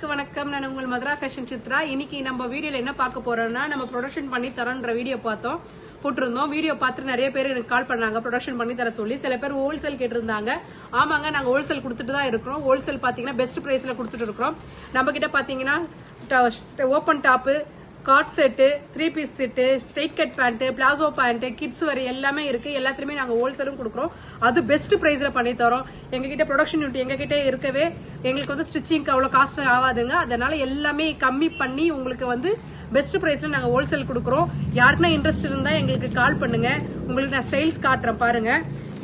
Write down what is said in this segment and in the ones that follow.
எல்லாருக்கும் வணக்கம். நான் உங்கள் மதுரா ஃபேஷன் சித்ரா. இன்னைக்கு நம்ம வீடியோல என்ன பார்க்க போறோம்னா, நம்ம ப்ரொடக்ஷன் பண்ணி தரோன்ற வீடியோ போட்டிருந்தோம். வீடியோ பார்த்து நிறைய பேர் எனக்கு கால் பண்ணாங்க ப்ரொடக்ஷன் பண்ணி தர சொல்லி. சில பேர் ஹோல்சேல் கேட்டிருந்தாங்க. ஆமாங்க, நாங்க ஹோல்சேல் கொடுத்துட்டு தான் இருக்கிறோம். ஹோல்சேல் பாத்தீங்கன்னா பெஸ்ட் பிரைஸ்ல கொடுத்துட்டு இருக்கிறோம். நம்ம கிட்ட பாத்தீங்கன்னா open top, cord set, 3 piece set, straight cut pant, palazzo pant, kids வரை எல்லாமே இருக்கு. எல்லாத்துலயுமே நாங்க ஹோல்சேலும் கொடுக்குறோம். அது பெஸ்ட் பிரைஸ்ல பண்ணி தரோம். எங்ககிட்ட ப்ரொடக்ஷன் யூனிட் எங்ககிட்ட இருக்கவே எங்களுக்கு வந்து ஸ்டிச்சிங்க்கு அவ்வளவு காஸ்ட் ஆகாதுங்க. அதனால எல்லாமே கம்மி பண்ணி உங்களுக்கு வந்து பெஸ்ட் பிரைஸ்ல நாங்க ஹோல்சேல் கொடுக்குறோம். யாருக்குன்னா இன்ட்ரெஸ்ட் இருந்தா எங்களுக்கு கால் பண்ணுங்க. உங்களுக்கு நான் ஸ்டைல்ஸ் காட்டுறேன் பாருங்க.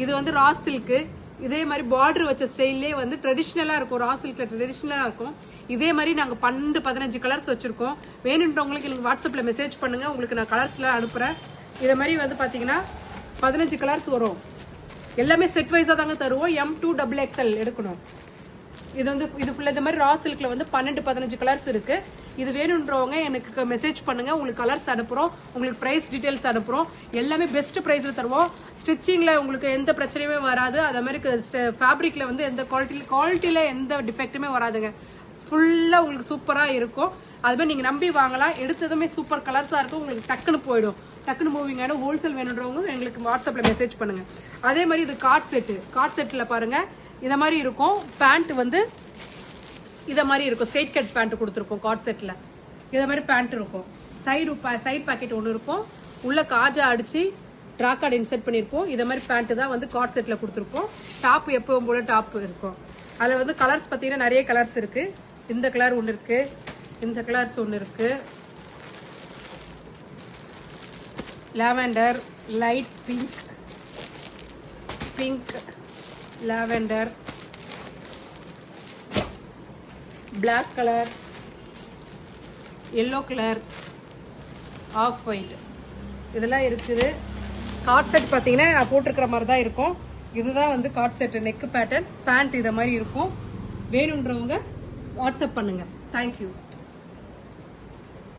இது வந்து ரா சில்க். இதே மாதிரி பார்டர் வச்ச ஸ்டைல்லே வந்து ட்ரெடிஷனலா இருக்கும். ரா சில்க்ல ட்ரெடிஷனலா இருக்கும். இதே மாதிரி நாங்க 12-15 கலர்ஸ் வச்சிருக்கோம். வேணுன்றவங்களுக்கு எனக்கு வாட்ஸ்அப்ல மெசேஜ் பண்ணுங்க. உங்களுக்கு நான் கலர்ஸ்ல அனுப்புறேன். இதே மாதிரி வந்து பாத்தீங்கன்னா 15 கலர்ஸ் வரும். எல்லாமே செட் வைஸா தாங்க தருவோம். M2XXL எடுக்கணும். இது வந்து இதுக்குள்ள இந்த மாதிரி ரா சில்க்ல வந்து 12-15 கலர்ஸ் இருக்கு. இது வேணுன்றவங்க எனக்கு மெசேஜ் பண்ணுங்க. உங்களுக்கு கலர்ஸ் அனுப்புறோம். உங்களுக்கு பிரைஸ் டீடைல்ஸ் அனுப்புறோம். எல்லாமே பெஸ்ட் பிரைஸ்ல தருவோம். ஸ்டிச்சிங்ல உங்களுக்கு எந்த பிரச்சனையுமே வராது. அதே மாதிரி ஃபேப்ரிக்ல வந்து எந்த குவாலிட்டியில எந்த டிஃபெக்ட்டுமே வராதுங்க. ஃபுல்லா உங்களுக்கு சூப்பரா இருக்கும். அதுவே நீங்க நம்பி வாங்கலாம். எடுத்ததுமே சூப்பர் கலர்ஸா இருக்கும். உங்களுக்கு டக்குன்னு போயிடும். டக்குன்னு மூவிங் ஆயிடும். ஹோல்சேல் வேணுன்றவங்க எங்களுக்கு வாட்ஸ்அப்ல மெசேஜ் பண்ணுங்க. அதே மாதிரி இது கார்ட் செட்ல பாருங்க. இத மாதிரி இருக்கும். பேண்ட் வந்து இத மாதிரி இருக்கும். ஸ்ட்ரைட் கட் பேண்ட் கொடுத்துருக்கோம் கார்ட் செட்ல. இத மாதிரி பேண்ட் இருக்கும். சைடு பாக்கெட் ஒன்று இருக்கும். உள்ள காஜா அடிச்சு ட்ரா கார்டு இன்செர்ட் பண்ணிருப்போம். இத மாதிரி பேண்ட் தான் வந்து கார்ட் செட்ல கொடுத்துருக்கோம். டாப் எப்பவும் போல டாப் இருக்கும். அதுல வந்து கலர்ஸ் பாத்தீங்கன்னா நிறைய கலர்ஸ் இருக்கு. இந்த கலர் ஒன்று இருக்கு. இந்த கலர்ஸ் ஒன்று இருக்கு. Lavender, light pink, lavender, black colour, yellow colour, off white இதெல்லாம் இருக்குது. கார்ட் செட் பாத்தீங்கன்னா நான் போட்டிருக்கிற மாதிரி தான் இருக்கும். இதுதான் வந்து cord set. Neck pattern, pant இத மாதிரி இருக்கும். வேணுன்றவங்க வாட்ஸ்அப் பண்ணுங்க. தேங்க்யூ.